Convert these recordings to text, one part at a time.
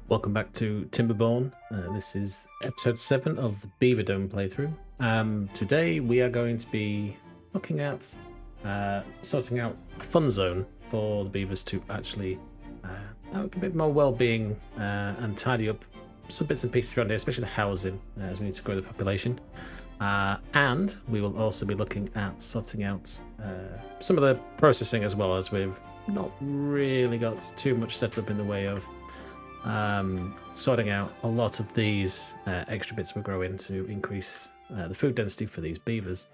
Welcome back to Timberborn. This is episode 7 of the Beaverdome playthrough. Today we are going to be looking at sorting out a fun zone for the beavers to actually have a bit more well-being and tidy up some bits and pieces around here, especially the housing, as we need to grow the population. And we will also be looking at sorting out some of the processing, as well as we've not really got too much set up in the way of sorting out a lot of these extra bits we're growing to increase the food density for these beavers.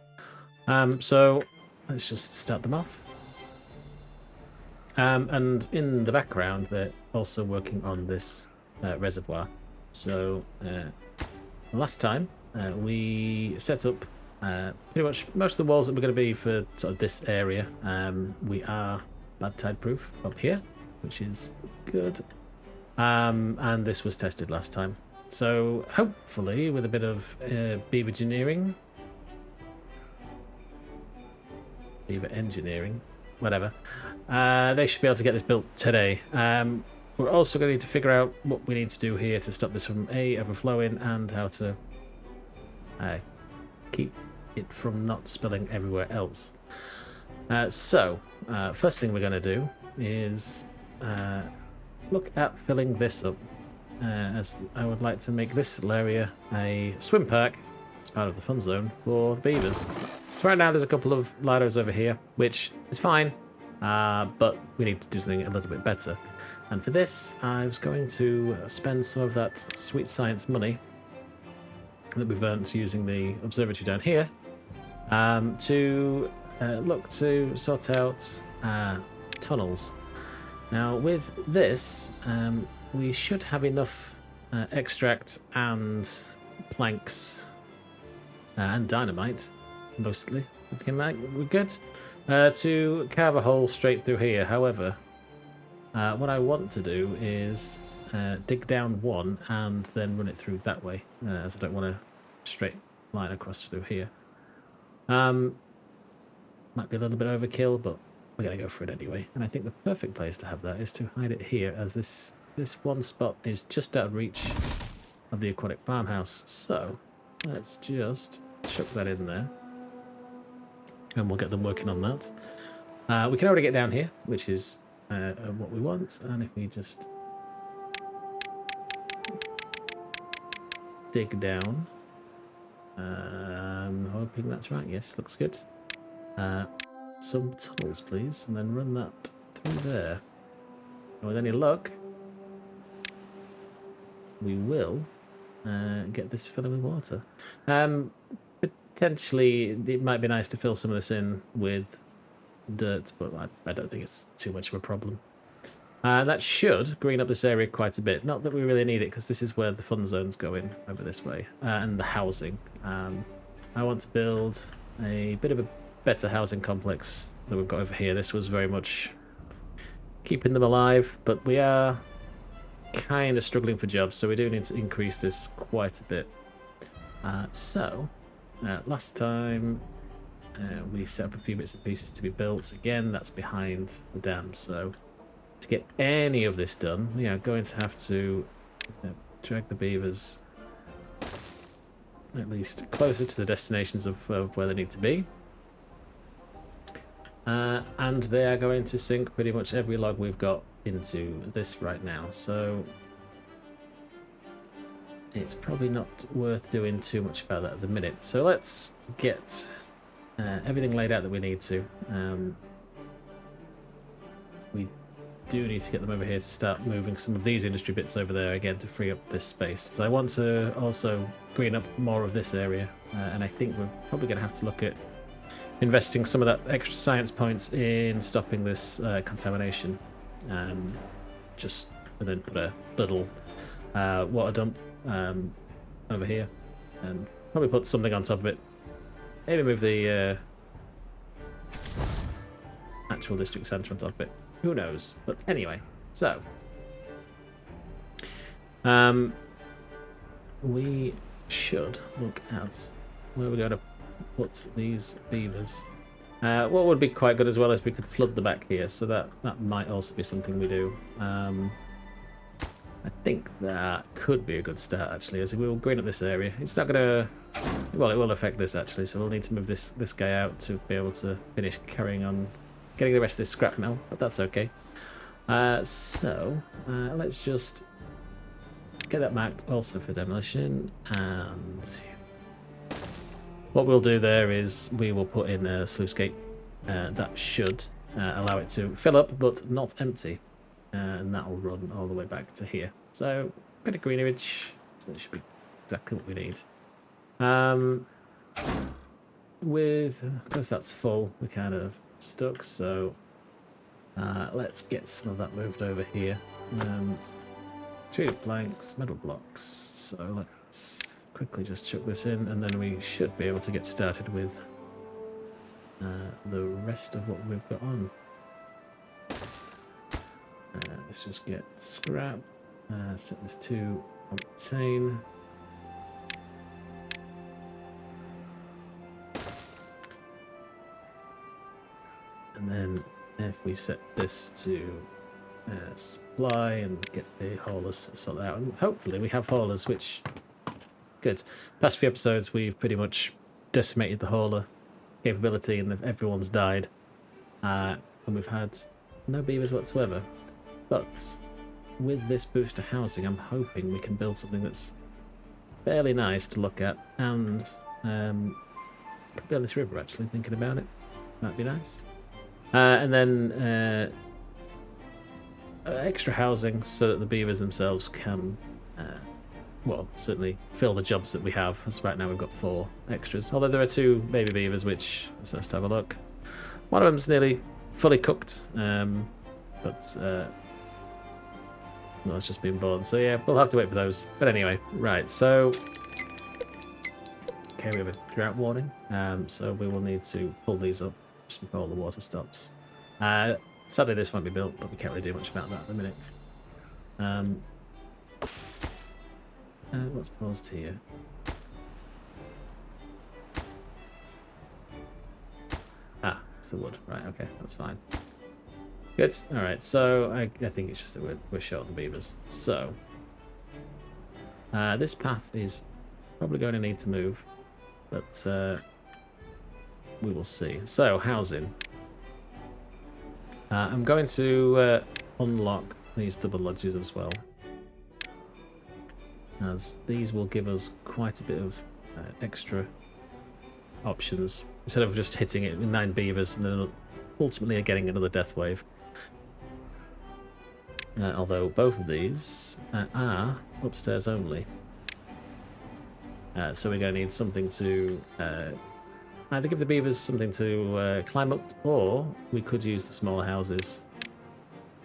So let's just start them off. And in the background, they're also working on this reservoir. So last time we set up pretty much most of the walls that we're going to be for sort of this area. We are bad tide proof up here, which is good. And this was tested last time. So hopefully with a bit of beaver engineering, whatever, they should be able to get this built today. We're also going to need to figure out what we need to do here to stop this from overflowing, and how to keep it from not spilling everywhere else. So first thing we're going to do is look at filling this up, as I would like to make this little area a swim park as part of the fun zone for the beavers. So right now there's a couple of lidos over here, which is fine, but we need to do something a little bit better. And for this, I was going to spend some of that sweet science money that we've earned using the observatory down here to look to sort out tunnels. Now with this, we should have enough extract and planks and dynamite, mostly. Looking like we're good to carve a hole straight through here. However, what I want to do is dig down one and then run it through that way, as I don't want a straight line across through here. Might be a little bit overkill, but we're going to go for it anyway. And I think the perfect place to have that is to hide it here, as this one spot is just out of reach of the aquatic farmhouse. So let's just chuck that in there, and we'll get them working on that. We can already get down here, which is what we want. And if we just dig down, I'm hoping that's right. Yes, looks good. Some tunnels, please, and then run that through there. And with any luck, we will get this filling with water. Potentially, it might be nice to fill some of this in with dirt, but I don't think it's too much of a problem. That should green up this area quite a bit. Not that we really need it, because this is where the fun zone's going, over this way, and the housing. I want to build a bit of a better housing complex that we've got over here. This was very much keeping them alive, but we are kind of struggling for jobs, so we do need to increase this quite a bit. Last time we set up a few bits and pieces to be built. Again, that's behind the dam, so to get any of this done, we are going to have to drag the beavers at least closer to the destinations of where they need to be. And they are going to sink pretty much every log we've got into this right now, so it's probably not worth doing too much about that at the minute. So let's get everything laid out that we need to. We do need to get them over here to start moving some of these industry bits over there again to free up this space. So I want to also green up more of this area, and I think we're probably going to have to look at investing some of that extra science points in stopping this contamination. And then put a little water dump over here, and probably put something on top of it. Maybe move the actual district centre on top of it. Who knows? But anyway, so we should look at where we're going to put these beavers. What would be quite good as well is we could flood the back here, so that might also be something we do. I think that could be a good start, actually, as we will green up this area. It's not going to... Well, it will affect this, actually, so we'll need to move this guy out to be able to finish carrying on getting the rest of this scrap metal, but that's okay. Let's just get that marked also for demolition, and what we'll do there is we will put in a sluice gate that should allow it to fill up but not empty, and that will run all the way back to here. So a bit of greenerage, so it should be exactly what we need. Because that's full, we're kind of stuck, so let's get some of that moved over here. Treated planks, metal blocks, so let's quickly just chuck this in, and then we should be able to get started with the rest of what we've got on. Let's just get scrap, set this to obtain. And then if we set this to supply and get the haulers sorted out, and hopefully we have haulers, which good. Past few episodes we've pretty much decimated the hauler capability and everyone's died, and we've had no beavers whatsoever. But with this boost to housing, I'm hoping we can build something that's fairly nice to look at, and could be on this river actually, thinking about it. Might be nice. And then extra housing so that the beavers themselves can, well, certainly fill the jobs that we have. As right now we've got 4 extras. Although there are 2 baby beavers, which, so let's have a look. One of them's nearly fully cooked, but no, it's just been born. So yeah, we'll have to wait for those. But anyway, right, so... Okay, we have a drought warning, so we will need to pull these up just before the water stops. Sadly this won't be built, but we can't really do much about that at the minute. What's paused here? Ah, it's the wood. Right, okay, that's fine. Good, alright, so I think it's just that we're short on beavers. So, this path is probably going to need to move, but we will see. So, housing. I'm going to unlock these double lodges as well, as these will give us quite a bit of extra options, instead of just hitting it with 9 beavers and then ultimately getting another death wave. Although both of these are upstairs only. So we're going to need something to either give the beavers something to climb up, or we could use the smaller houses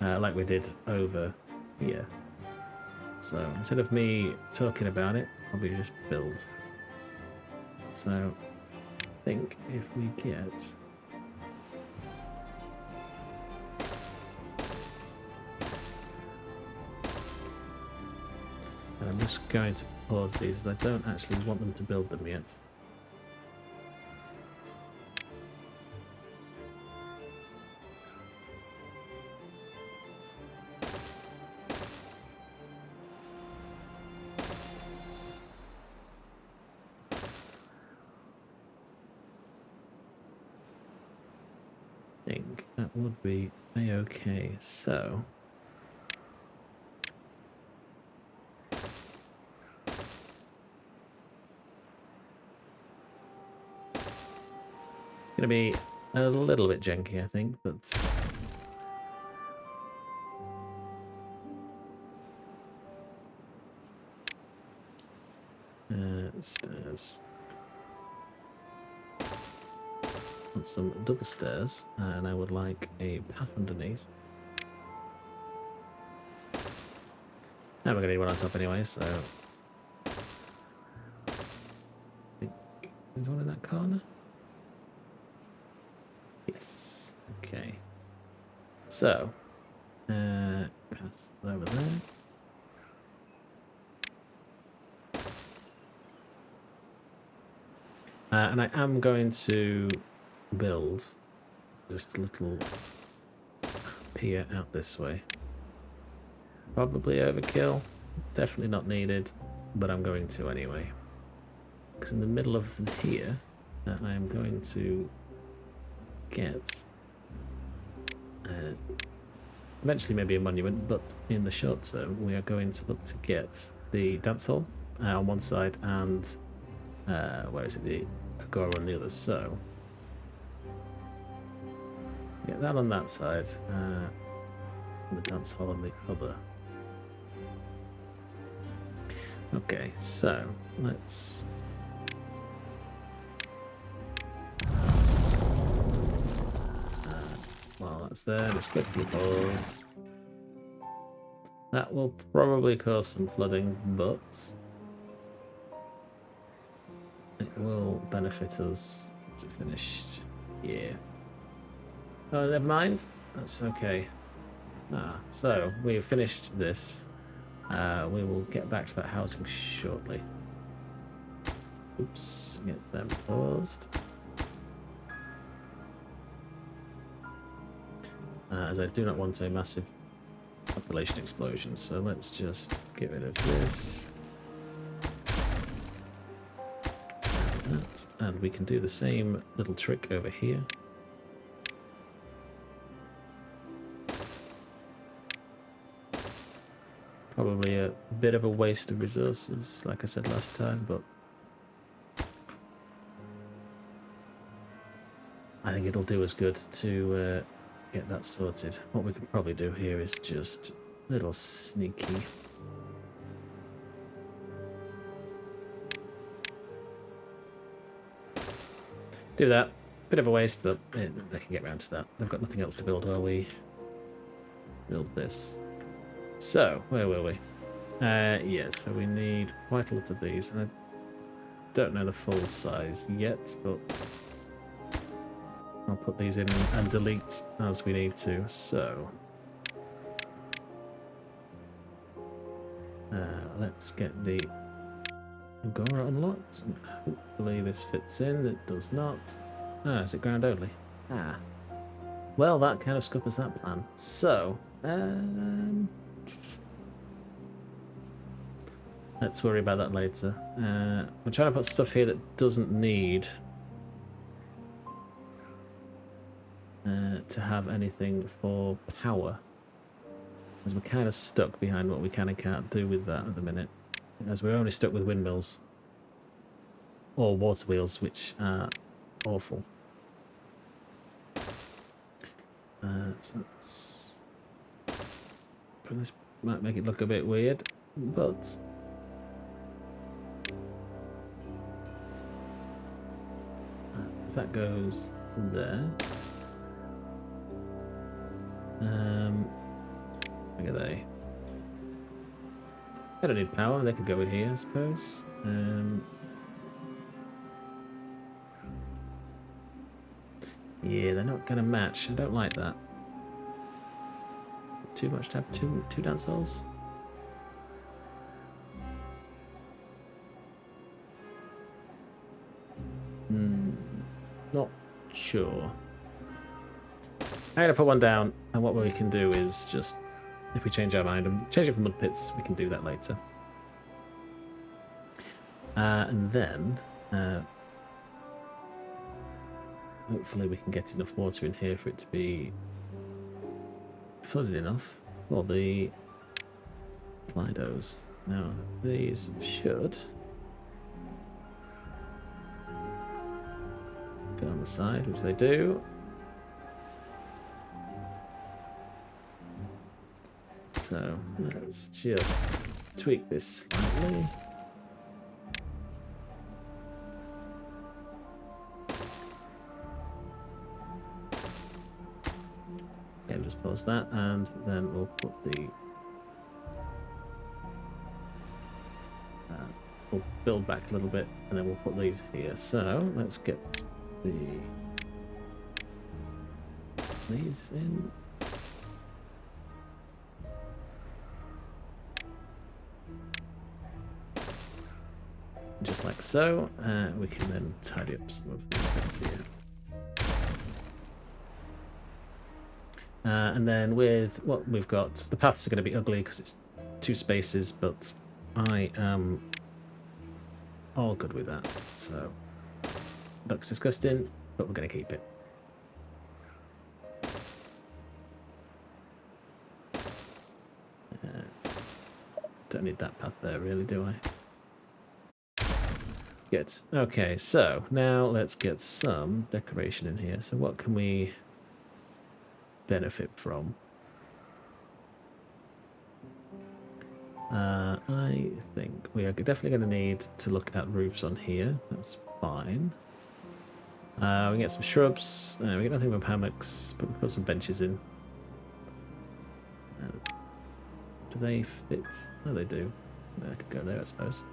like we did over here. So instead of me talking about it, I'll probably just build. So I think if we get... And I'm just going to pause these as I don't actually want them to build them yet. I think that would be a-okay. So gonna be a little bit janky, I think, but stairs. Want some double stairs, and I would like a path underneath. And we're gonna need one on top anyway, so I think there's one in that corner. Yes. Okay. So, path over there. And I am going to build just a little pier out this way. Probably overkill. Definitely not needed, but I'm going to anyway. Because in the middle of here, I am going to get eventually maybe a monument, but in the short term we are going to look to get the dance hall on one side and where is it, the agora on the other. So get that on that side, and the dance hall on the other. Okay, so let's while that's there, just quickly pause. That will probably cause some flooding, but it will benefit us. Is it finished? Yeah. Oh, never mind. That's okay. So we've finished this. We will get back to that housing shortly. Oops, get them paused. As I do not want a massive population explosion, so let's just get rid of this. And we can do the same little trick over here. Probably a bit of a waste of resources, like I said last time, but I think it'll do us good to get that sorted. What we could probably do here is just a little sneaky. Do that. Bit of a waste, but they can get around to that. They've got nothing else to build while we build this. So, where were we? Yeah, so we need quite a lot of these. I don't know the full size yet, but I'll put these in and delete as we need to. So, let's get the agora unlocked. Hopefully this fits in. It does not. Is it ground only? Well, that kind of scuppers that plan. So, let's worry about that later. I'm trying to put stuff here that doesn't need to have anything for power, as we're kind of stuck behind what we can and can't do with that at the minute, as we're only stuck with windmills or water wheels, which are awful. So let's... This might make it look a bit weird, but if that goes there, look at they. They don't need power. They could go in here, I suppose. Yeah, they're not gonna match. I don't like that. Too much to have two dance halls. Not sure. I'm gonna put one down, and what we can do is just, if we change our mind and change it from mud pits, we can do that later. And then hopefully we can get enough water in here for it to be flooded enough for the Lidos. Now these should go on the side, which they do. So let's just tweak this slightly. Okay, we'll just pause that, and then we'll put the we'll build back a little bit, and then we'll put these here. So let's get these in. Just like so. We can then tidy up some of the bits here. And then with what we've got, the paths are going to be ugly because it's 2 spaces, but I am all good with that. So, looks disgusting, but we're going to keep it. Don't need that path there, really, do I? Good. Okay, so now let's get some decoration in here. So what can we benefit from? I think we are definitely going to need to look at roofs on here. That's fine. We can get some shrubs. We get nothing but hammocks, but we can put some benches in. Do they fit? Oh, they do. I could go there, I suppose.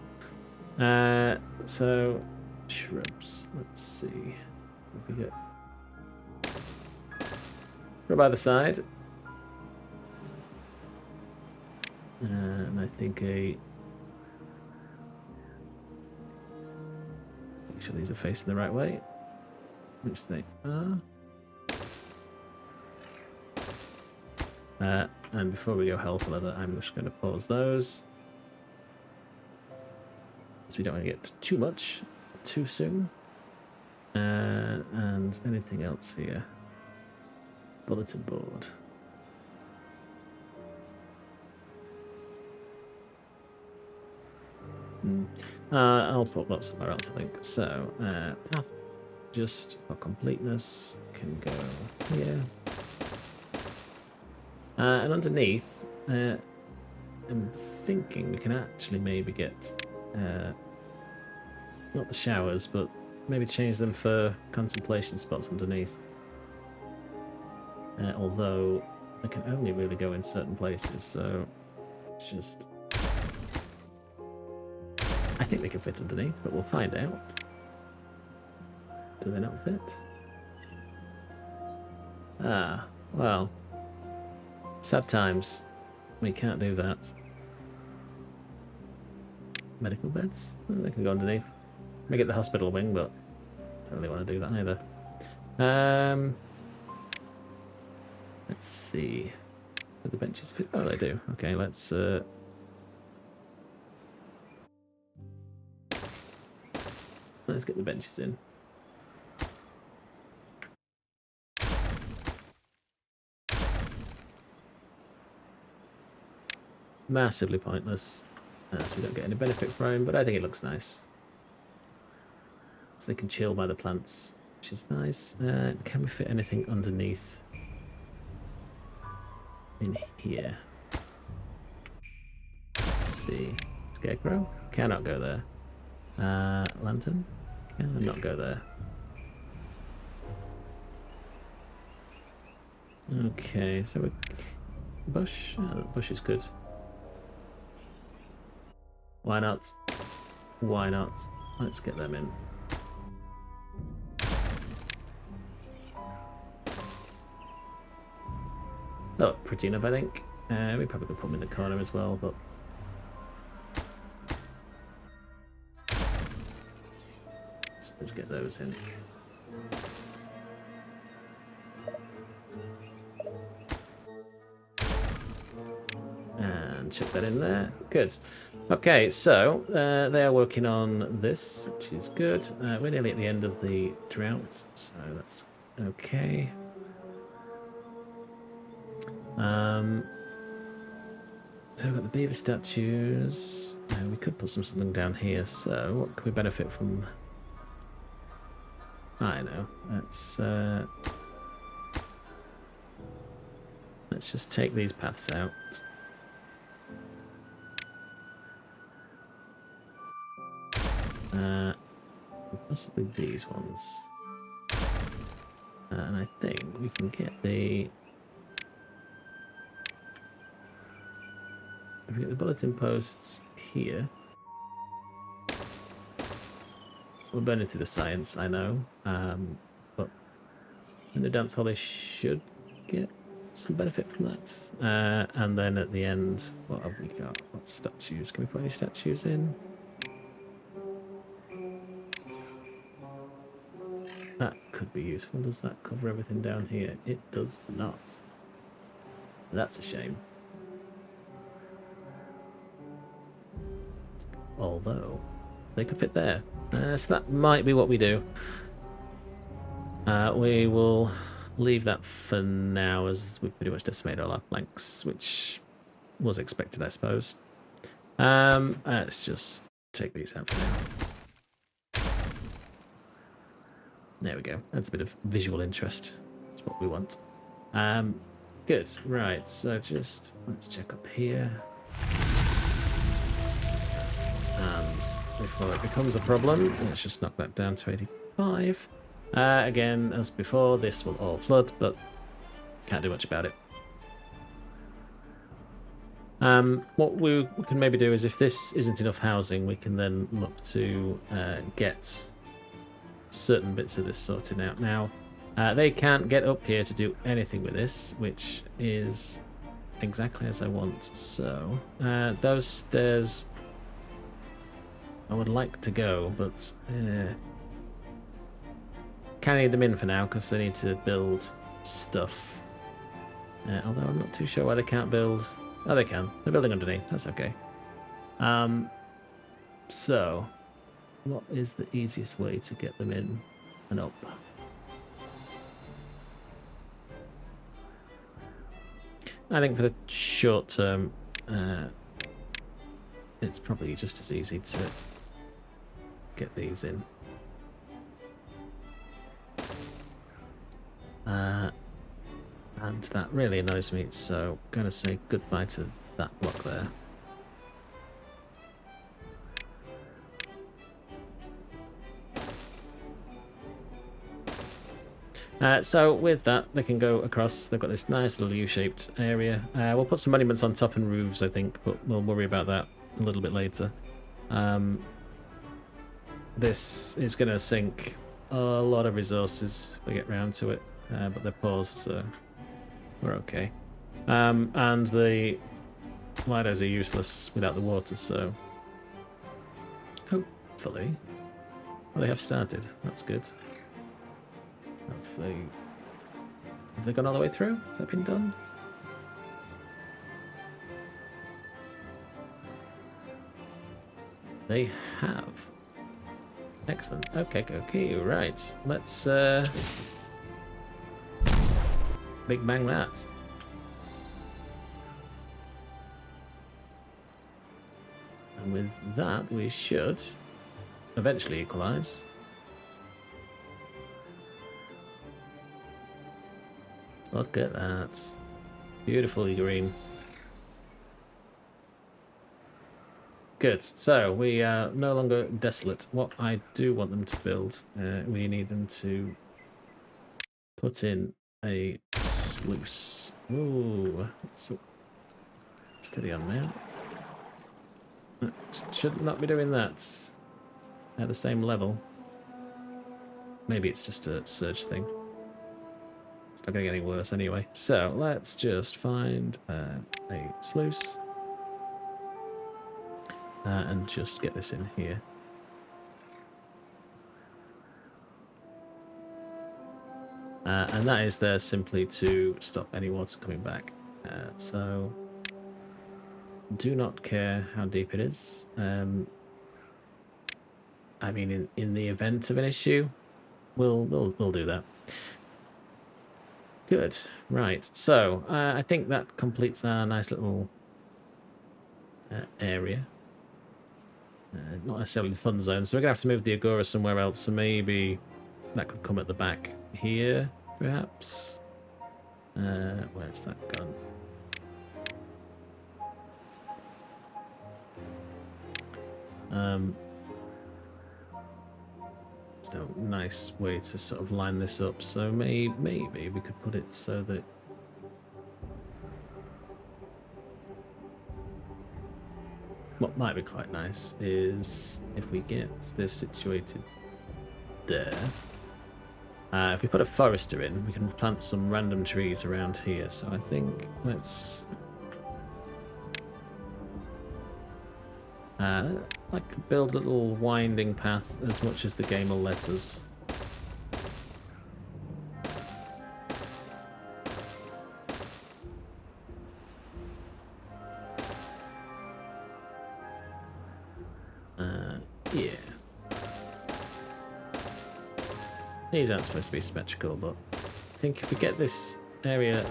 So shrubs. Let's see. What we get? Shrub by the side. And I think make sure these are facing the right way, which they are. And before we go hell for leather, I'm just going to pause those, so we don't want to get too much too soon. And anything else here? Bulletin board. I'll put that somewhere else, I think. So, path, just for completeness, can go here. And underneath, I'm thinking we can actually maybe get, not the showers, but maybe change them for contemplation spots underneath. Although they can only really go in certain places, so it's just... I think they can fit underneath, but we'll find out. Do they not fit? Ah, well. Sad times. We can't do that. Medical beds? Well, they can go underneath. We get the hospital wing, but don't really want to do that either. Let's see. Do the benches fit? Oh, they do. Okay, let's get the benches in. Massively pointless, as we don't get any benefit from him, but I think it looks nice. So they can chill by the plants, which is nice. Can we fit anything underneath in here? Let's see. Scarecrow? Cannot go there. Lantern? Cannot go there. Okay, so we... Bush? Oh, bush is good. Why not? Why not? Let's get them in. Oh, pretty enough, I think. We probably could put them in the corner as well, but... Let's get those in. And chuck that in there. Good. Okay, so they are working on this, which is good. We're nearly at the end of the drought, so that's okay. So we've got the beaver statues. We could put something down here. So what can we benefit from? I know. Let's just take these paths out. Possibly these ones. And I think we can get the... If we get the bulletin posts here... We're burning through the science, I know. But in the dance hall they should get some benefit from that. And then at the end, what have we got? What statues? Can we put any statues in? That could be useful. Does that cover everything down here? It does not. That's a shame. although they could fit there. So that might be what we do. We will leave that for now, as we've pretty much decimated all our planks, which was expected, I suppose. Let's just take these out for now. There we go. That's a bit of visual interest. That's what we want. Good. Right, so just let's check up here. And before it becomes a problem, let's just knock that down to 85. Again, as before, this will all flood, but can't do much about it. What we can maybe do is, if this isn't enough housing, we can then look to get certain bits of this sorted out. Now, they can't get up here to do anything with this, which is exactly as I want. So, those stairs I would like to go, but can't need them in for now because they need to build stuff. Although I'm not too sure why they can't build. Oh, they can. They're building underneath. That's okay. So, what is the easiest way to get them in and up? I think for the short term, it's probably just as easy to get these in. And that really annoys me, so I'm going to say goodbye to that block there. So with that, they can go across. They've got this nice little U-shaped area. We'll put some monuments on top and roofs, I think, but we'll worry about that a little bit later. This is going to sink a lot of resources if we get round to it, but they're paused, so we're okay. And the Lidos are useless without the water, so hopefully, well, they have started. That's good. Have they gone all the way through? Has that been done? They have. Excellent. Okay, right. Let's big bang that. And with that, we should eventually equalize. Look at that. Beautifully green. Good. So we are no longer desolate. What I do want them to build, we need them to put in a sluice. Ooh, so steady on now. Should not be doing that at the same level. Maybe it's just a surge thing. It's not going to get any worse anyway. So let's just find a sluice. And just get this in here. And that is there simply to stop any water coming back. So do not care how deep it is. I mean, in the event of an issue, we'll do that. Good. Right. So I think that completes our nice little area. Not necessarily the fun zone, so we're gonna have to move the Agora somewhere else. So maybe that could come at the back here, perhaps. Where's that gone? It's a nice way to sort of line this up. So maybe we could put it so that what might be quite nice is if we get this situated there. If we put a forester in, we can plant some random trees around here. So I think let's like build a little winding path as much as the game will let us. These aren't supposed to be symmetrical, but I think if we get this area...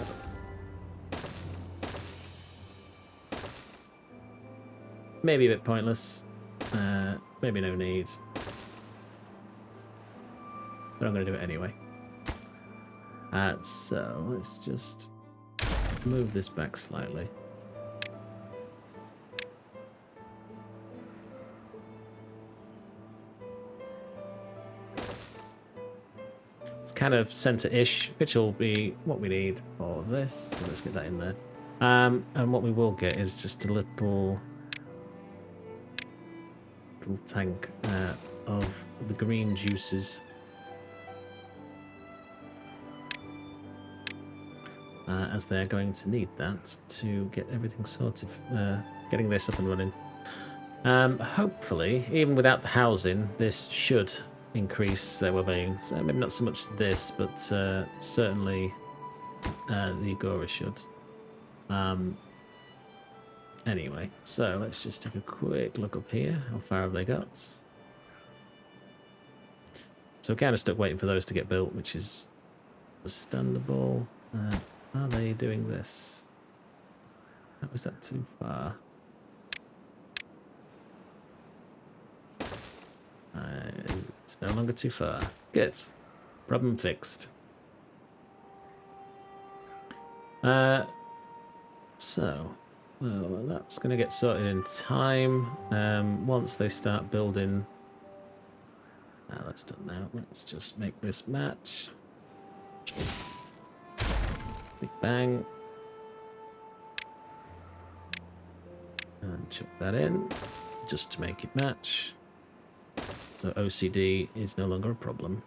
maybe a bit pointless. Maybe no need. But I'm going to do it anyway. So let's just move this back slightly. It's kind of center-ish, which will be what we need for this. So let's get that in there. And what we will get is just a little tank of the green juices. As they're going to need that to get everything sorted, getting this up and running. Hopefully, even without the housing, this should increase their well-being. So maybe not so much this, but certainly the Agora should. Anyway, so let's just take a quick look up here. How far have they got? So we're kind of stuck waiting for those to get built, which is understandable. Are they doing this? Was that too far? It's no longer too far. Good. Problem fixed. So, well, that's going to get sorted in time. Once they start building... Now that's done now. Let's just make this match. Big bang. And chuck that in, just to make it match. So OCD is no longer a problem.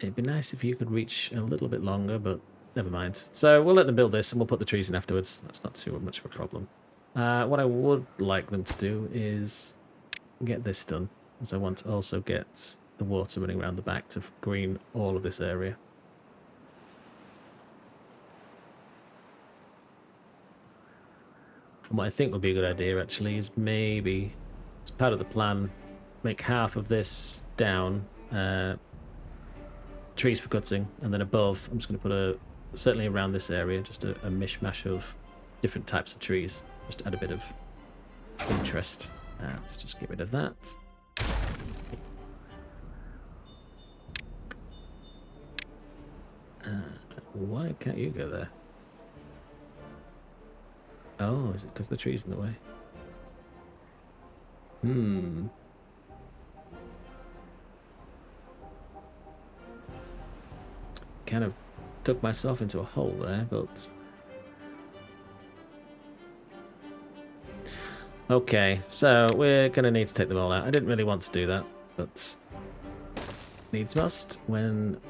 It'd be nice if you could reach a little bit longer, but never mind. So we'll let them build this and we'll put the trees in afterwards. That's not too much of a problem. What I would like them to do is get this done, as I want to also get the water running around the back to green all of this area. And what I think would be a good idea actually is maybe, as part of the plan, make half of this down, trees for cutting, and then above I'm just going to put certainly around this area, just a mishmash of different types of trees, just to add a bit of interest. Let's just get rid of that. Why can't you go there? Oh, is it because the tree's in the way? Kind of dug myself into a hole there, but... Okay, so we're going to need to take them all out. I didn't really want to do that, but needs must when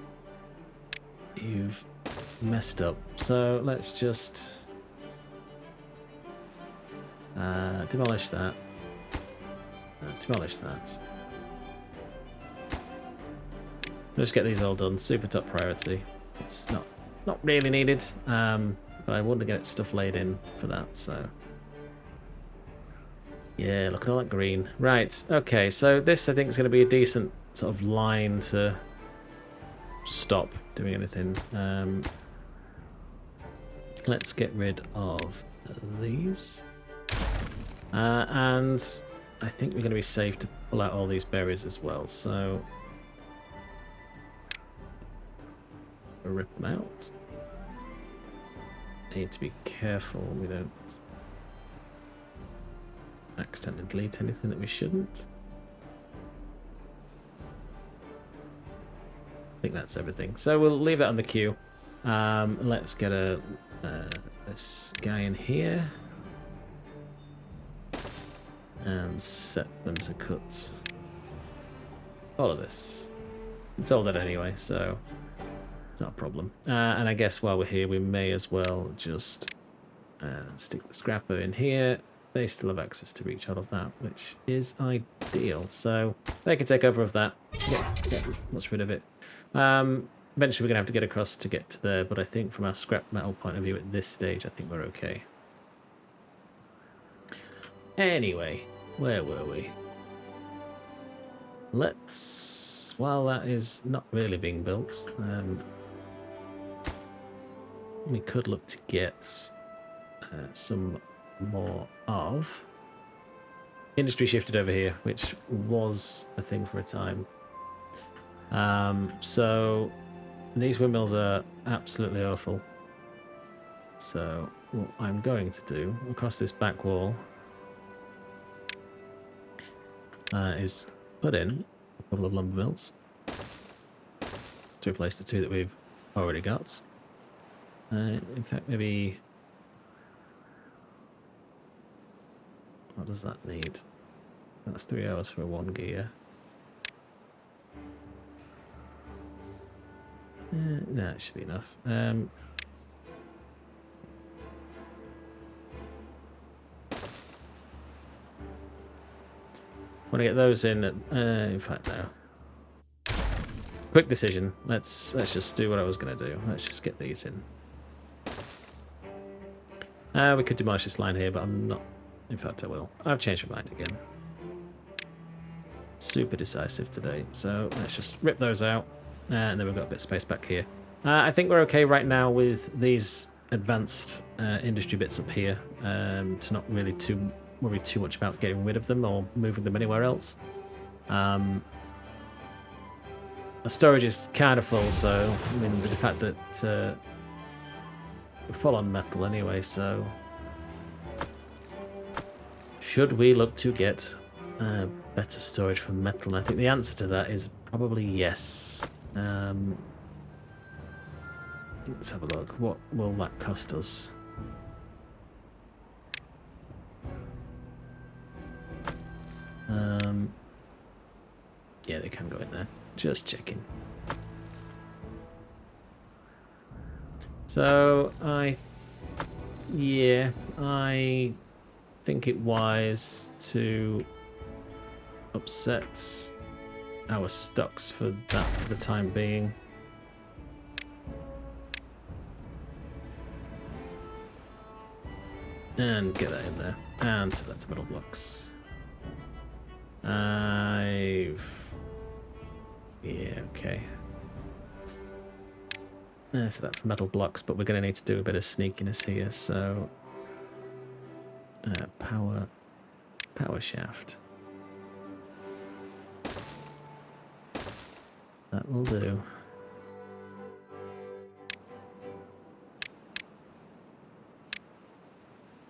you've messed up. So let's just demolish that. Demolish that. Just get these all done. Super top priority. It's not really needed, but I want to get stuff laid in for that. So yeah, look at all that green. Right. Okay. So this I think is going to be a decent sort of line to stop doing anything. Let's get rid of these. And I think we're going to be safe to pull out all these berries as well. So rip them out. Need to be careful we don't accidentally delete anything that we shouldn't. I think that's everything. So we'll leave that on the queue. Let's get this guy in here and set them to cut all of this. It's all that anyway, so it's not a problem. And I guess while we're here, we may as well just stick the scrapper in here. They still have access to reach all of that, which is ideal. So they can take over of that. Get rid of it. Eventually we're going to have to get across to get to there, but I think from our scrap metal point of view at this stage, I think we're okay. Anyway, where were we? let's, while that is not really being built, we could look to get some more of. Industry shifted over here, which was a thing for a time. So these windmills are absolutely awful. So what I'm going to do across this back wall is put in a couple of lumber mills to replace the two that we've already got. In fact, maybe... What does that need? That's 3 hours for one gear. No, it should be enough. Want to get those in fact, no. Quick decision. Let's just do what I was going to do. Let's just get these in. We could demolish this line here, but I'm not. In fact, I will. I've changed my mind again. Super decisive today. So let's just rip those out. And then we've got a bit of space back here. I think we're okay right now with these advanced industry bits up here. To not really worry too much about getting rid of them or moving them anywhere else. The storage is kind of full, so I mean, with the fact that we're full on metal anyway, so should we look to get better storage for metal? And I think the answer to that is probably yes. Let's have a look. What will that cost us? Yeah, they can go in there. Just checking. So I think it wise to upset our stocks for that for the time being. And get that in there. And select metal blocks. Yeah, okay. So that's metal blocks, but we're going to need to do a bit of sneakiness here, so... power shaft. That will do.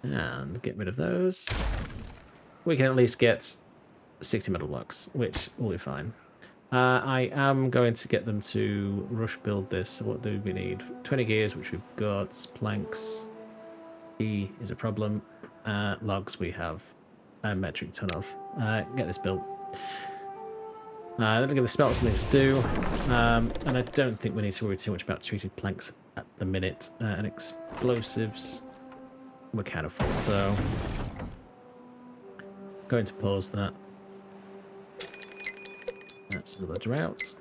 And get rid of those. We can at least get 60 metal blocks, which will be fine. I am going to get them to rush build this. So what do we need? 20 gears, which we've got. Planks. E is a problem. Logs we have a metric ton of. Get this built. Then we'll give the smelter something to do. And I don't think we need to worry too much about treated planks at the minute. And explosives, we're kind of full, so going to pause that. That's another drought.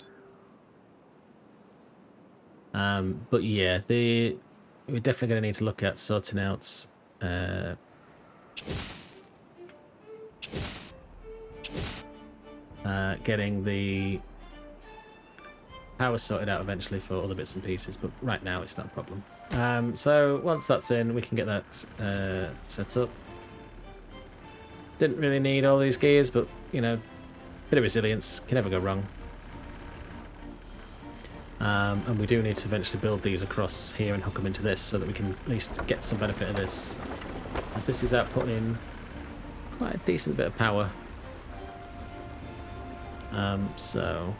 But yeah, we're definitely going to need to look at sorting out getting the power sorted out eventually for other bits and pieces, but right now it's not a problem. So once that's in, we can get that set up. Didn't really need all these gears, but you know, bit of resilience can never go wrong. And we do need to eventually build these across here and hook them into this so that we can at least get some benefit of this, as this is outputting quite a decent bit of power. So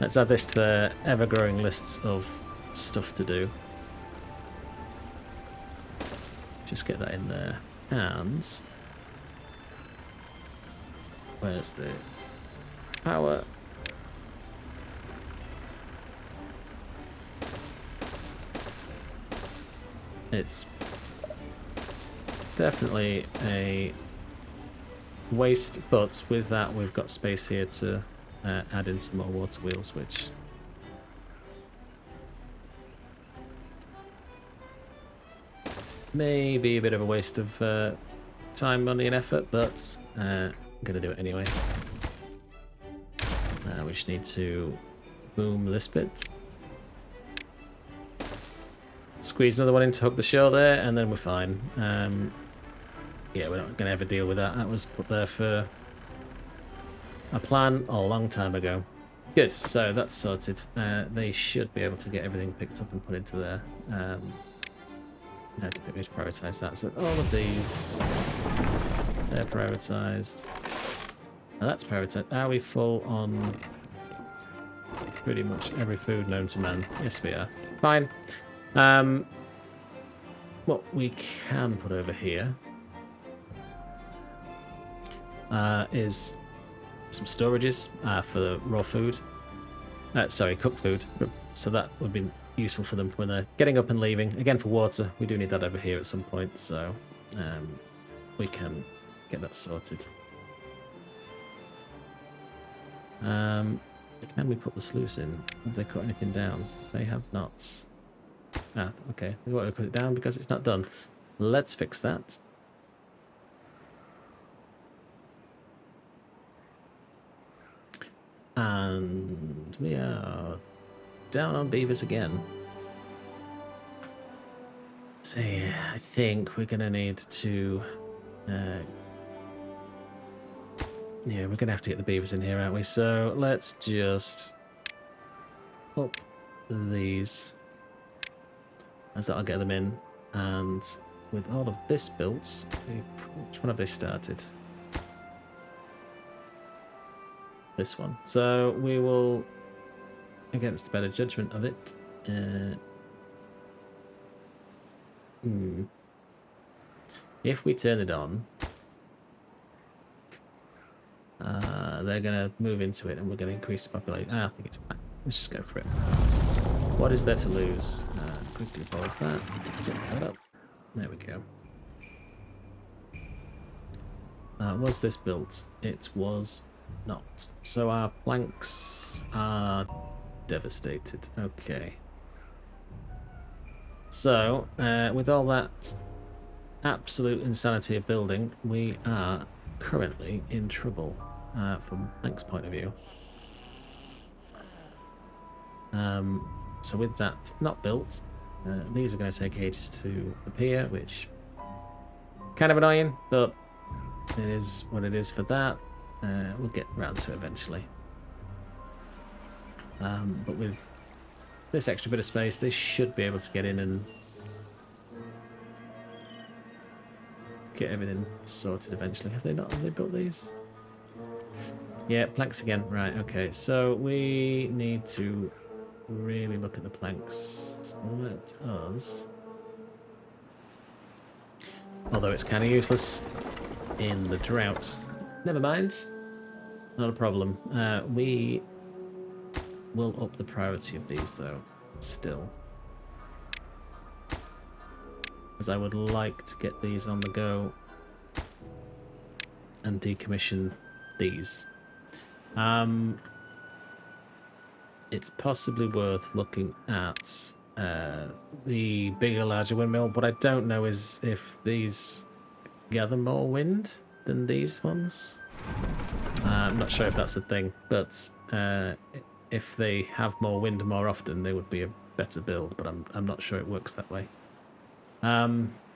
let's add this to the ever-growing lists of stuff to do. Just get that in there. And where's the power? It's definitely a waste, but with that we've got space here to add in some more water wheels, which may be a bit of a waste of time, money and effort, but I'm gonna do it anyway. we just need to boom this bit. Squeeze another one in to hook the shore there, and then we're fine. Yeah, we're not going to ever deal with that. That was put there for a plan a long time ago. Good, so that's sorted. They should be able to get everything picked up and put into there. I don't think we should prioritise that. So all of these, they're prioritised. Now that's prioritised. Are we full on pretty much every food known to man? Yes, we are. Fine. What we can put over here is some storages for the raw food. Sorry, cooked food. So that would be useful for them when they're getting up and leaving. Again, for water, we do need that over here at some point, so we can get that sorted. Can we put the sluice in? Have they cut anything down? They have not. Ah, okay. They won't cut it down because it's not done. Let's fix that. And we are down on beavers again. So yeah, I think we're gonna need to yeah, we're gonna have to get the beavers in here, aren't we? So let's just up these, as that'll get them in. And with all of this built, which one have they started? This one. So we will, against better judgment of it, if we turn it on, they're going to move into it and we're going to increase the population. I think it's fine. Let's just go for it. What is there to lose? Quickly pause that. Get that up. There we go. Was this built? It was not. So our planks are devastated. Okay. So, with all that absolute insanity of building, we are currently in trouble from planks' point of view. So with that not built, these are going to take ages to appear, which kind of annoying, but it is what it is for that. We'll get around to it eventually. But with this extra bit of space, they should be able to get in and get everything sorted eventually. Have they not? Have they built these? Yeah, planks again. Right, okay. So we need to really look at the planks. So let us... Although it's kind of useless in the drought. Never mind. Not a problem. We will up the priority of these, though, still. Because I would like to get these on the go and decommission these. It's possibly worth looking at the bigger, larger windmill. What I don't know is if these gather more wind than these ones. I'm not sure if that's a thing, but if they have more wind more often, they would be a better build, but I'm not sure it works that way.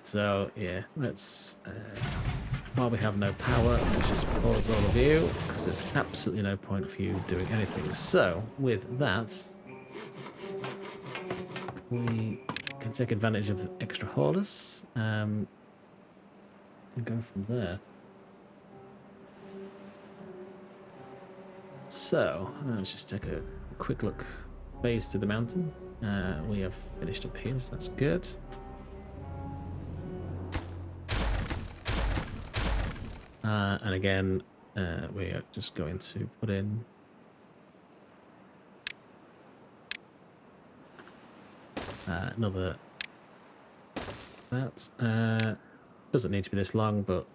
So yeah, let's while we have no power, let's just pause all of you, because there's absolutely no point for you doing anything. So with that, we can take advantage of the extra haulers and go from there. So let's just take a quick look base to the mountain. We have finished up here, so that's good. And again, we are just going to put in another that. Doesn't need to be this long, but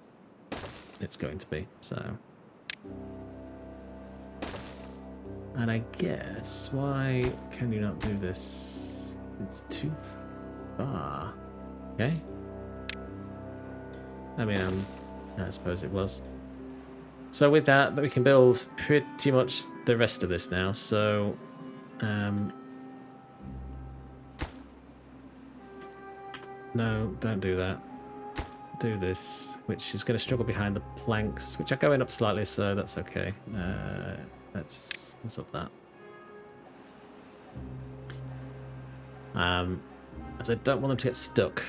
it's going to be, so. And I guess, why can you not do this? It's too far. Okay. I mean, I suppose it was. So with that, we can build pretty much the rest of this now. So, no, don't do that. Do this, which is going to struggle behind the planks, which are going up slightly, so that's okay. Let's up that. As I don't want them to get stuck,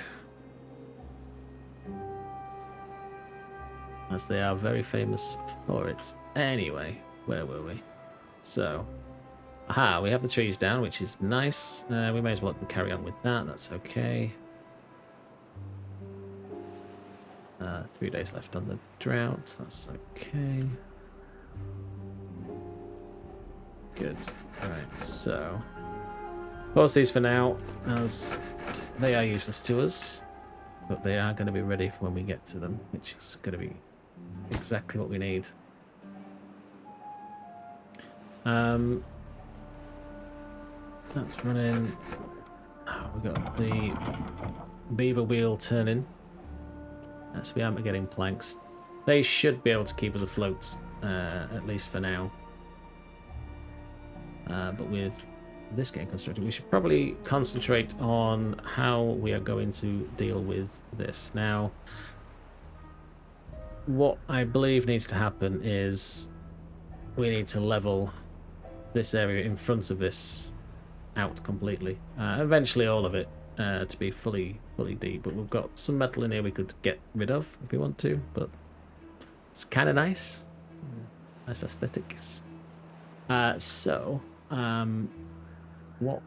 as they are very famous for it. Anyway, where were we? So, aha, we have the trees down, which is nice. We may as well carry on with that. That's okay. 3 days left on the drought. That's okay. Good. Alright, so pause these for now, as they are useless to us, but they are going to be ready for when we get to them, which is going to be exactly what we need. That's running. Oh, we got the beaver wheel turning. So we aren't getting planks. They should be able to keep us afloat, at least for now. But with this getting constructed, we should probably concentrate on how we are going to deal with this. Now, what I believe needs to happen is we need to level this area in front of this out completely. Eventually all of it to be fully deep, but we've got some metal in here we could get rid of if we want to, but it's kind of nice. Nice aesthetics. So, what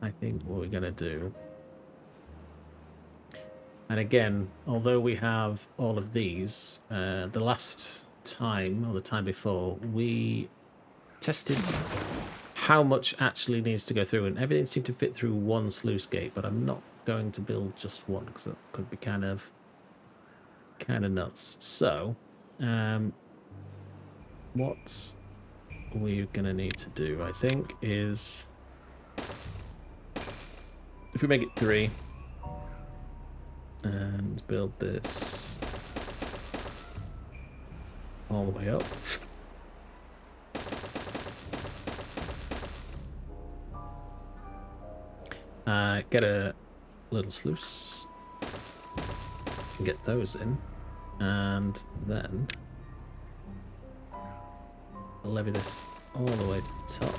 I think what we're going to do, and again, although we have all of these, the last time, or the time before, we tested how much actually needs to go through, and everything seemed to fit through one sluice gate, but I'm not going to build just one because that could be kind of nuts. So, what we're going to need to do, I think, is if we make it 3 and build this all the way up. Get a little sluice and get those in, and then levy this all the way to the top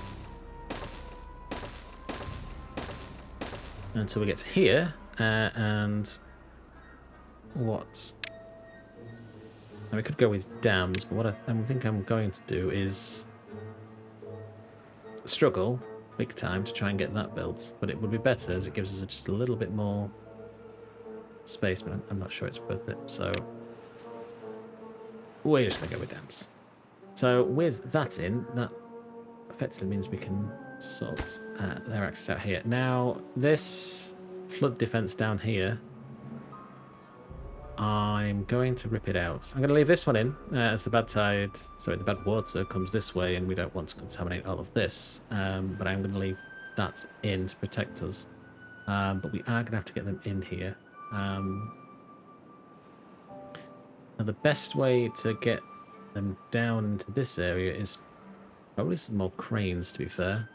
until we get to here, and what? And we could go with dams, but what I think I'm going to do is struggle big time to try and get that built, but it would be better as it gives us just a little bit more space, but I'm not sure it's worth it, so we're just going to go with dams. So with that in, that effectively means we can sort their access out here. Now, this flood defense down here, I'm going to rip it out. I'm going to leave this one in as the bad water comes this way, and we don't want to contaminate all of this. But I'm going to leave that in to protect us. But we are going to have to get them in here. Now, the best way to get them down into this area is probably some more cranes, to be fair.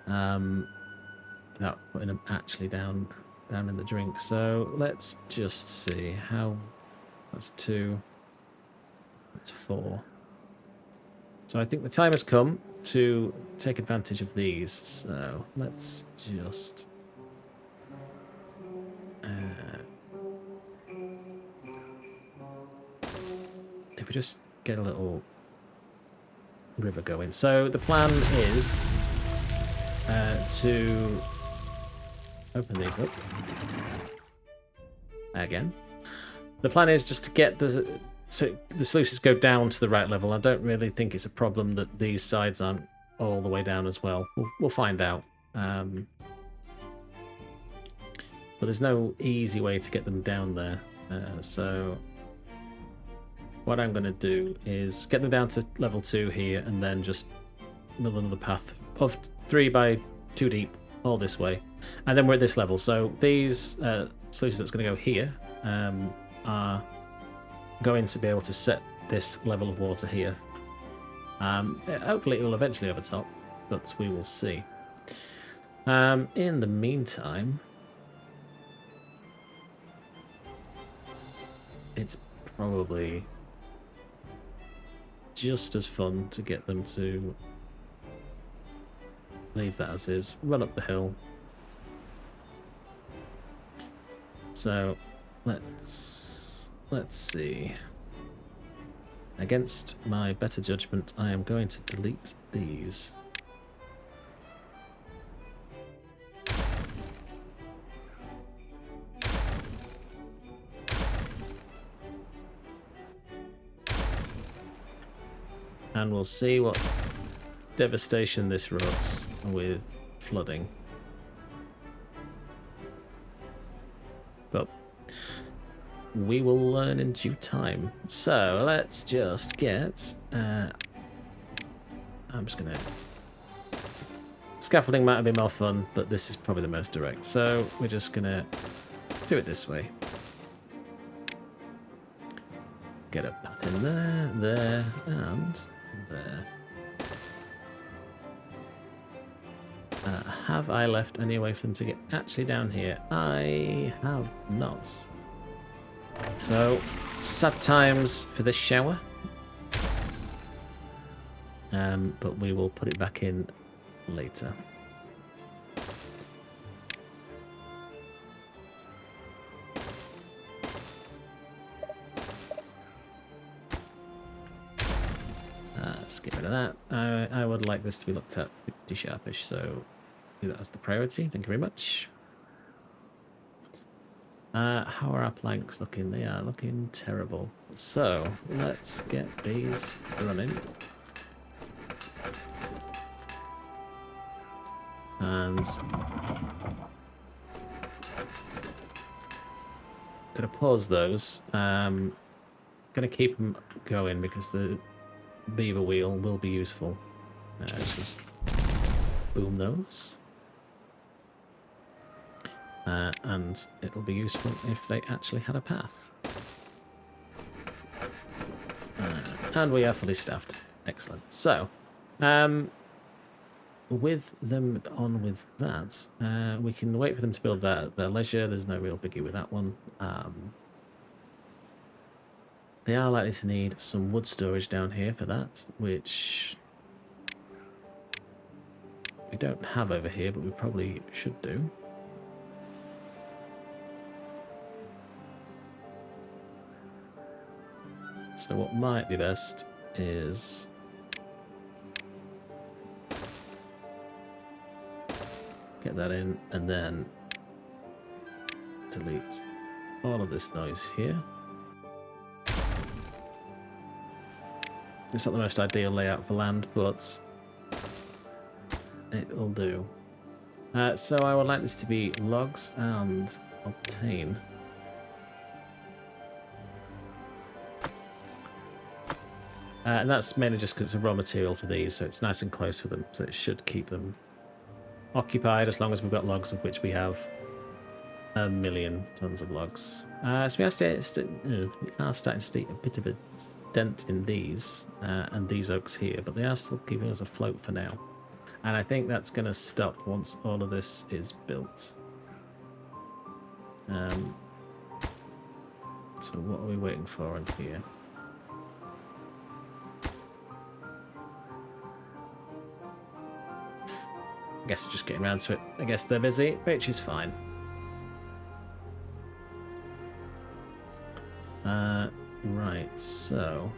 Without putting them actually down in the drink. So let's just see how. That's 2. That's 4. So I think the time has come to take advantage of these. So let's just if we just get a little river going. So the plan is to open these up again. The plan is just to get the sluices go down to the right level. I don't really think it's a problem that these sides aren't all the way down as well. We'll find out. But there's no easy way to get them down there. So what I'm going to do is get them down to level 2 here, and then just build another path of 3 by 2 deep all this way. And then we're at this level. So these sluices that's going to go here are going to be able to set this level of water here. Hopefully it will eventually overtop, but we will see. In the meantime, it's probably just as fun to get them to leave that as is, run up the hill. So let's see. Against my better judgment, I am going to delete these. And we'll see what devastation this wrought with flooding. But we will learn in due time. So let's just get... I'm just gonna... Scaffolding might have been more fun, but this is probably the most direct. So we're just gonna do it this way. Get a path in there, there, and there. Have I left any way for them to get actually down here? I have not. So, sad times for this shower. But we will put it back in later. Let's get rid of that. I would like this to be looked at pretty sharpish, so do that as the priority. Thank you very much. How are our planks looking? They are looking terrible. So let's get these running. And gonna pause those. Gonna keep them going because the beaver wheel will be useful. Let's just boom those. And it'll be useful if they actually had a path. And we are fully staffed. Excellent. So, with them on with that, we can wait for them to build that at their leisure. There's no real biggie with that one. They are likely to need some wood storage down here for that, which we don't have over here, but we probably should do. So what might be best is get that in and then delete all of this noise here. It's not the most ideal layout for land, but it will do. So I would like this to be logs and obtain. And that's mainly just because it's a raw material for these, so it's nice and close for them, so it should keep them occupied as long as we've got logs, of which we have 1 million tons of logs. So we are starting to see a bit of a dent in these and these oaks here, but they are still keeping us afloat for now. And I think that's going to stop once all of this is built. So what are we waiting for in here? I guess just getting around to it. I guess they're busy, which is fine. Right, so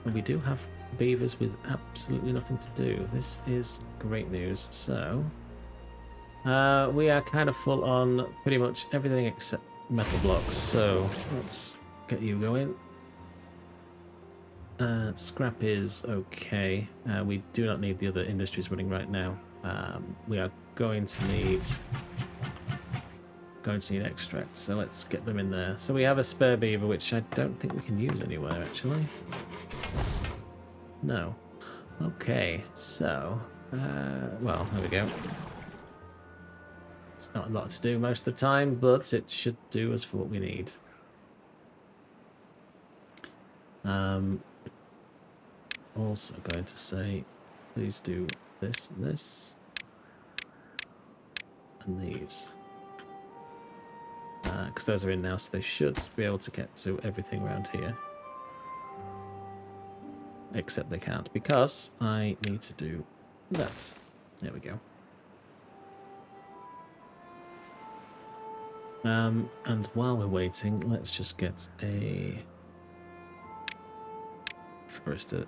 we do have beavers with absolutely nothing to do. This is great news. So we are kind of full on pretty much everything except metal blocks. So let's get you going. Scrap is okay. We do not need the other industries running right now. We are going to need extract, so let's get them in there. So we have a spare beaver, which I don't think we can use anywhere actually. No. Okay, so well, there we go. It's not a lot to do most of the time, but it should do us for what we need. also going to say, please do this and this. And these. Because those are in now, so they should be able to get to everything around here. Except they can't, because I need to do that. There we go. And while we're waiting, let's just get a forester.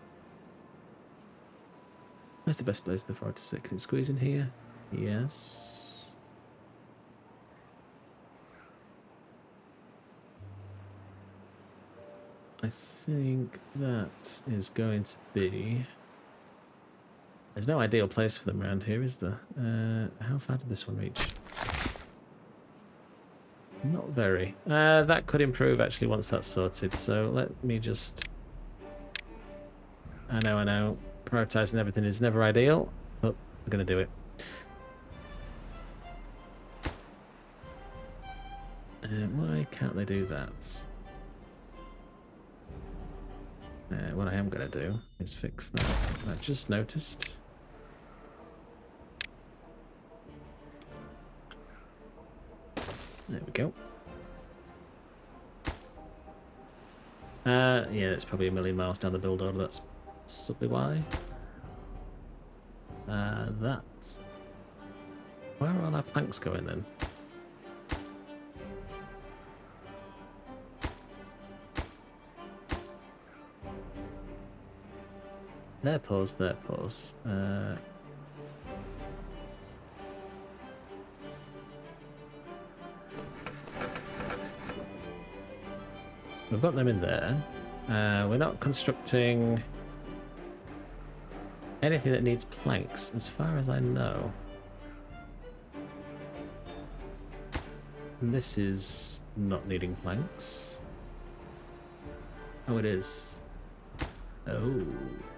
Where's the best place for the forest to sit? Can it squeeze in here? Yes. I think that is going to be... There's no ideal place for them around here, is there? How far did this one reach? Not very. That could improve actually once that's sorted, so let me just... I know. Prioritising everything is never ideal, but we're going to do it. Why can't they do that? What I am going to do is fix that. I just noticed. There we go. Yeah, it's probably a million miles down the build order. That's possibly why. That. Where are all our planks going then? Their pause. We've got them in there. We're not constructing anything that needs planks, as far as I know. This is not needing planks. Oh, it is.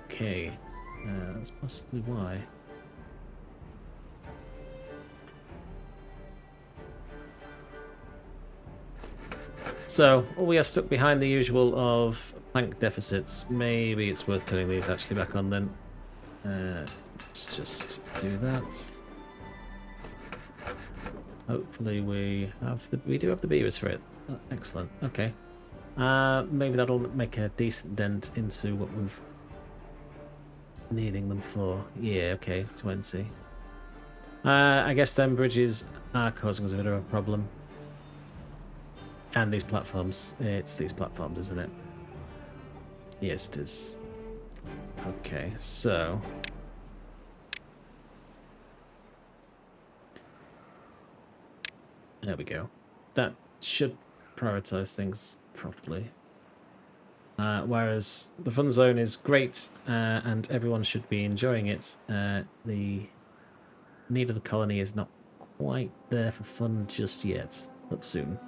Okay. That's possibly why. So, we are stuck behind the usual of plank deficits. Maybe it's worth turning these actually back on then. Let's just do that. Hopefully we do have the beavers for it. Oh, excellent. Okay. Maybe that'll make a decent dent into what we've needing them for. Yeah, okay, 20. I guess them bridges are causing us a bit of a problem. And these platforms. It's these platforms, isn't it? Yes, it is. Okay, so... There we go. That should prioritize things properly. Whereas the fun zone is great and everyone should be enjoying it, the need of the colony is not quite there for fun just yet, but soon.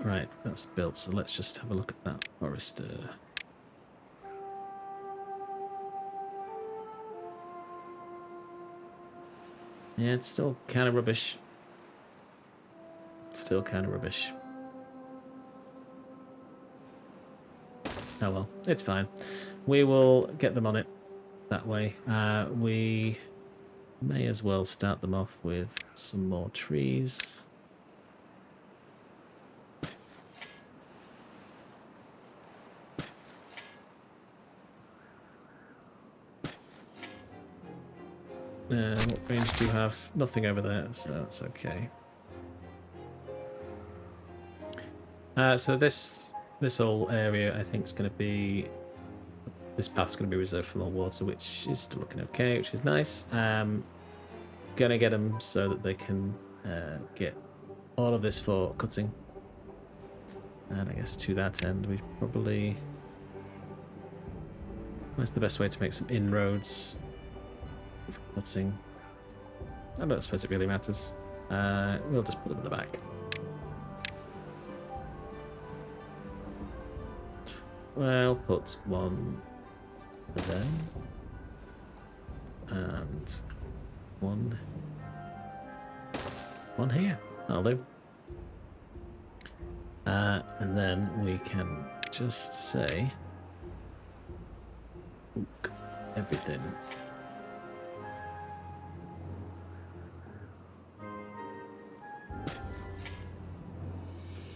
Right, that's built, so let's just have a look at that forester. Yeah, it's still kind of rubbish. Still kind of rubbish. Oh well, it's fine. We will get them on it that way. We may as well start them off with some more trees. What range do you have? Nothing over there, so that's okay. So this whole area, I think, is going to be... This path's going to be reserved for more water, which is still looking okay, which is nice. Gonna get them so that they can get all of this for cutting. And I guess to that end, we probably... Where's the best way to make some inroads for cutting? I don't suppose it really matters. We'll just put them in the back. Well, put one there. And one here. That'll do. And then we can just say everything.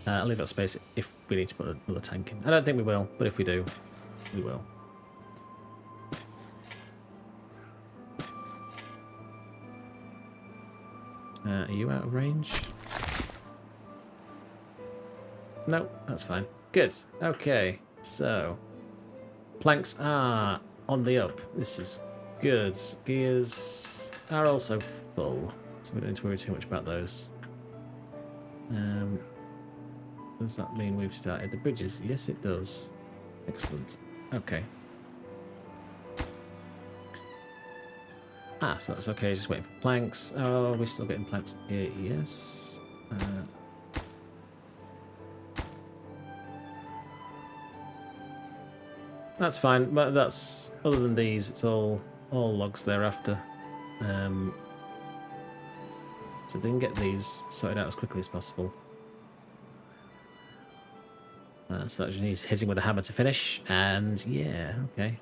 I'll leave that space if we need to put another tank in. I don't think we will, but if we do, we will. Are you out of range? No, that's fine. Good. Okay, so planks are on the up. This is good. Gears are also full, so we don't need to worry too much about those. Does that mean we've started the bridges? Yes, it does. Excellent. Okay. Ah, so that's okay. Just waiting for planks. Oh, we're still getting planks here. Yes. That's fine. But that's other than these, it's all logs thereafter. So they can get these sorted out as quickly as possible. So that just needs hitting with a hammer to finish, and yeah, okay.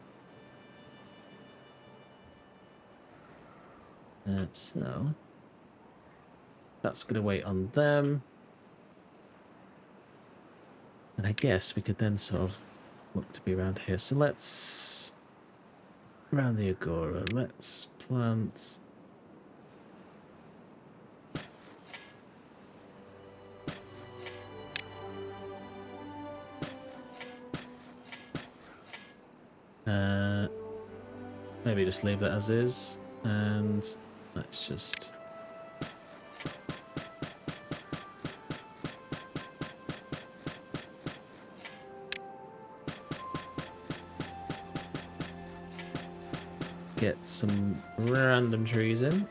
So that's going to wait on them. And I guess we could then sort of look to be around here. So let's, around the Agora, let's plant... maybe just leave that as is, and let's just... get some random trees in.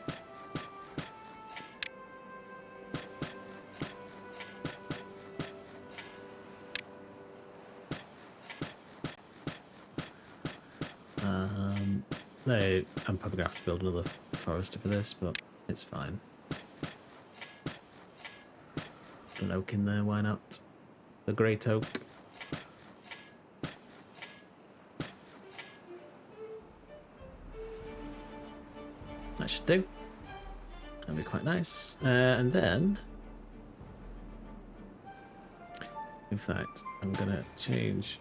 No, I'm probably gonna have to build another forester for this, but it's fine. Put an oak in there, why not? The great oak. That should do. That'll be quite nice. And then, in fact, I'm gonna change.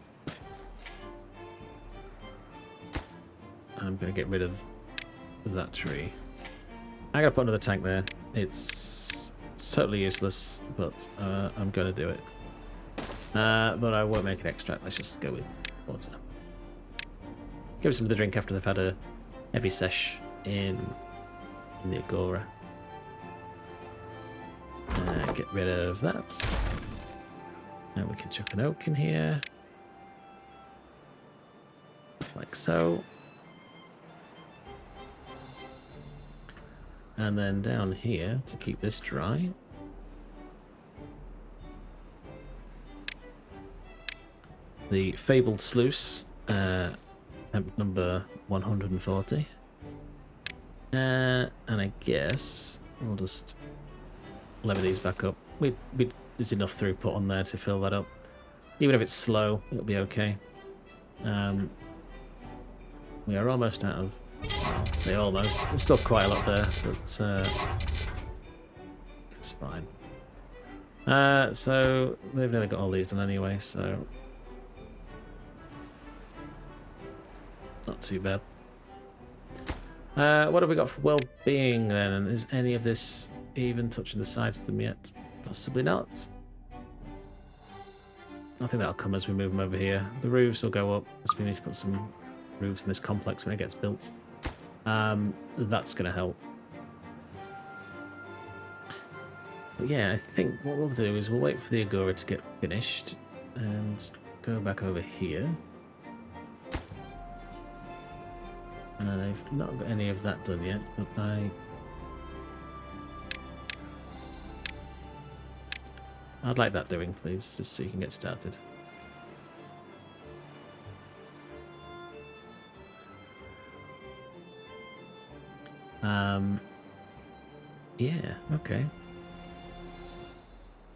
I'm gonna get rid of that tree. I'm gonna put another tank there. It's totally useless, but I'm gonna do it. But I won't make an extract. Let's just go with water. Give them something to drink after they've had a heavy sesh in the Agora. Get rid of that. Now we can chuck an oak in here. Like so. And then down here, to keep this dry, the fabled sluice, temp number 140. And I guess we'll just lever these back up. There's enough throughput on there to fill that up. Even if it's slow, it'll be okay. We are almost out of... say almost. There's still quite a lot there, but it's fine. So they've nearly got all these done anyway, so not too bad. What have we got for well-being then? And is any of this even touching the sides of them yet? Possibly not. I think that'll come as we move them over here. The roofs will go up, as we need to put some roofs in this complex when it gets built. That's going to help. But yeah, I think what we'll do is we'll wait for the Agora to get finished and go back over here. I've not got any of that done yet, but I'd like that doing, please, just so you can get started. Yeah, okay.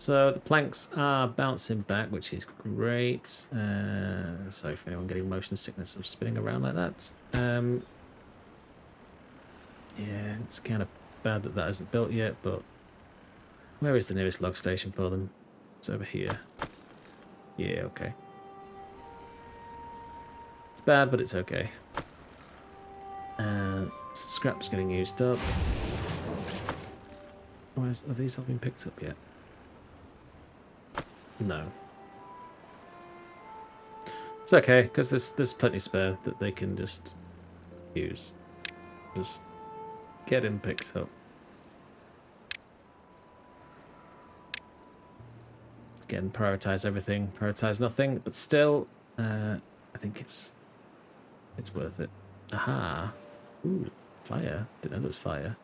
So the planks are bouncing back, which is great. Sorry for anyone getting motion sickness of spinning around like that. Yeah, it's kind of bad that that isn't built yet, but where is the nearest log station for them? It's over here. Yeah, okay. It's bad, but it's okay. So scrap's getting used up. Are these all been picked up yet? No. It's okay, because there's plenty spare that they can just use. Just get him picked up. Again, prioritize everything, prioritize nothing, but still, I think it's worth it. Aha! Ooh, fire. Didn't know there was fire.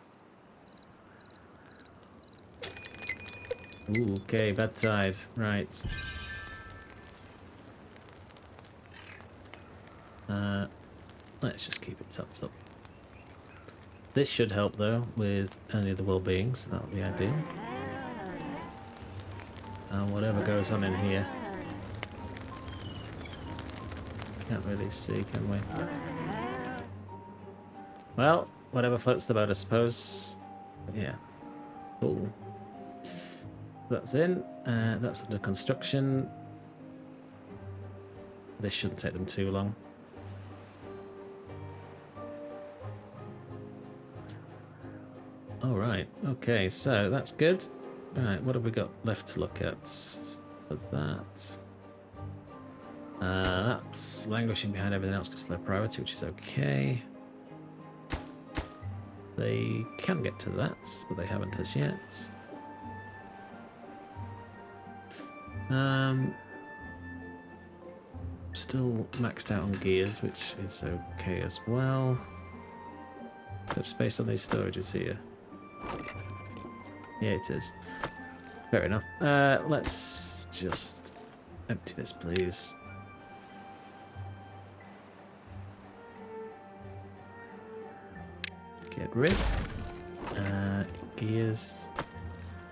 Ooh, okay, bad tide. Right. Let's just keep it topped up. This should help though with any of the well-being, so that'll be ideal. And whatever goes on in here. Can't really see, can we? Well, whatever floats the boat, I suppose. But yeah. Cool. That's in. That's under construction. This shouldn't take them too long. Alright, okay, so that's good. Alright, what have we got left to look at for that? That's languishing behind everything else because low priority, which is okay. They can get to that, but they haven't as yet. Still maxed out on gears, which is okay as well. So just based on these storages here. Yeah, it is. Fair enough. Let's just empty this, please. Get rid. Gears.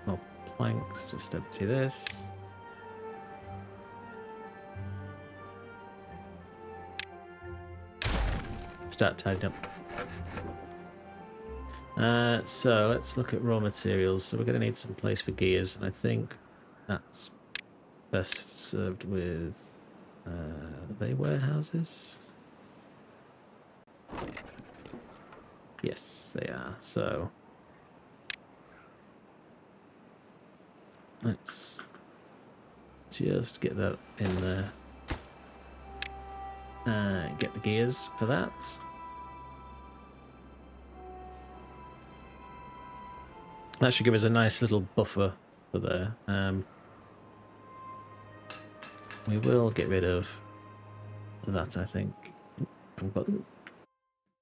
More planks. Just empty this. Start tidying up. So let's look at raw materials. So we're going to need some place for gears, and I think that's best served with are they warehouses? Yes, they are. So let's just get that in there. Get the gears for that. That should give us a nice little buffer for there. We will get rid of that, I think. Wrong button.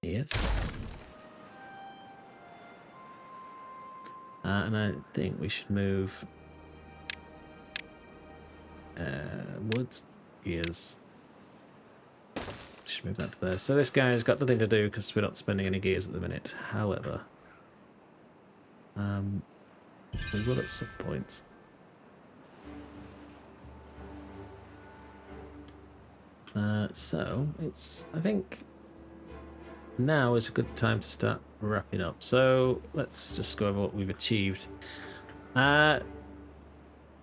Yes. And I think we should move wood gears. Should move that to there. So this guy's got nothing to do because we're not spending any gears at the minute. However, we will at some point. So it's, I think now is a good time to start wrapping up. So let's just go over what we've achieved. Not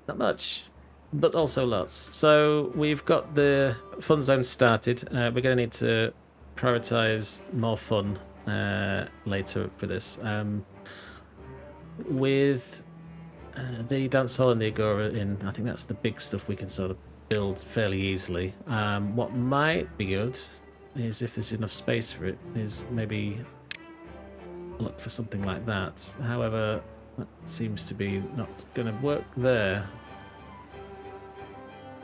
much, but also lots. So we've got the FunZone started. We're going to need to prioritize more fun later for this. With the dance hall and the agora in, I think that's the big stuff we can sort of build fairly easily. What might be good is, if there's enough space for it, is maybe look for something like that. However, that seems to be not going to work there,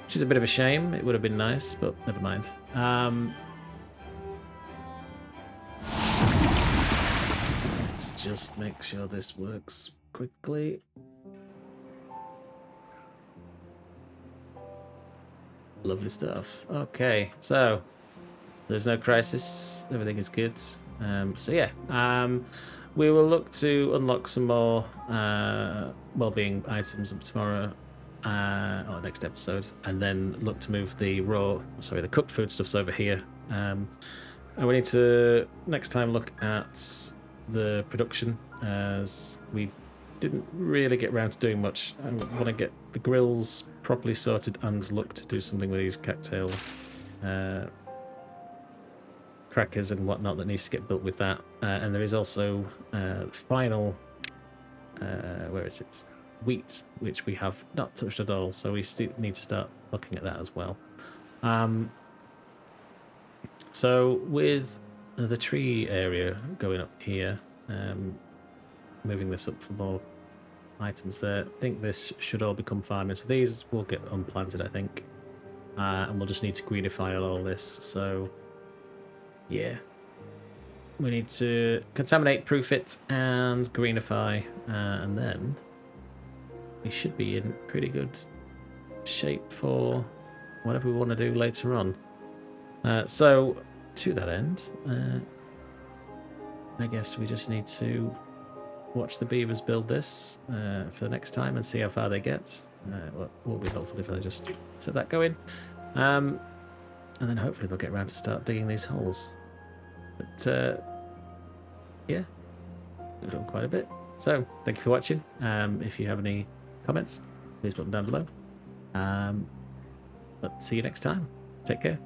which is a bit of a shame. It would have been nice, but never mind. Let's just make sure this works quickly. Lovely stuff. Okay, so there's no crisis. Everything is good. So yeah, we will look to unlock some more well-being items tomorrow or next episode, and then look to move the the cooked foodstuffs over here. And we need to next time look at the production, as we didn't really get around to doing much. I want to get the grills properly sorted and look to do something with these cattail crackers and whatnot that needs to get built with that. And there is also the final, where is it? Wheat, which we have not touched at all, so we still need to start looking at that as well. So with the tree area going up here, moving this up for more items there, I think this should all become farming. So these will get unplanted, I think, and we'll just need to greenify all this. So yeah, we need to contaminate, proof it, and greenify, and then we should be in pretty good shape for whatever we want to do later on. So to that end, I guess we just need to watch the beavers build this for the next time and see how far they get. Will be helpful if I just set that going, and then hopefully they'll get around to start digging these holes. But yeah, we've done quite a bit. So thank you for watching. If you have any comments, please put them down below. But see you next time. Take care.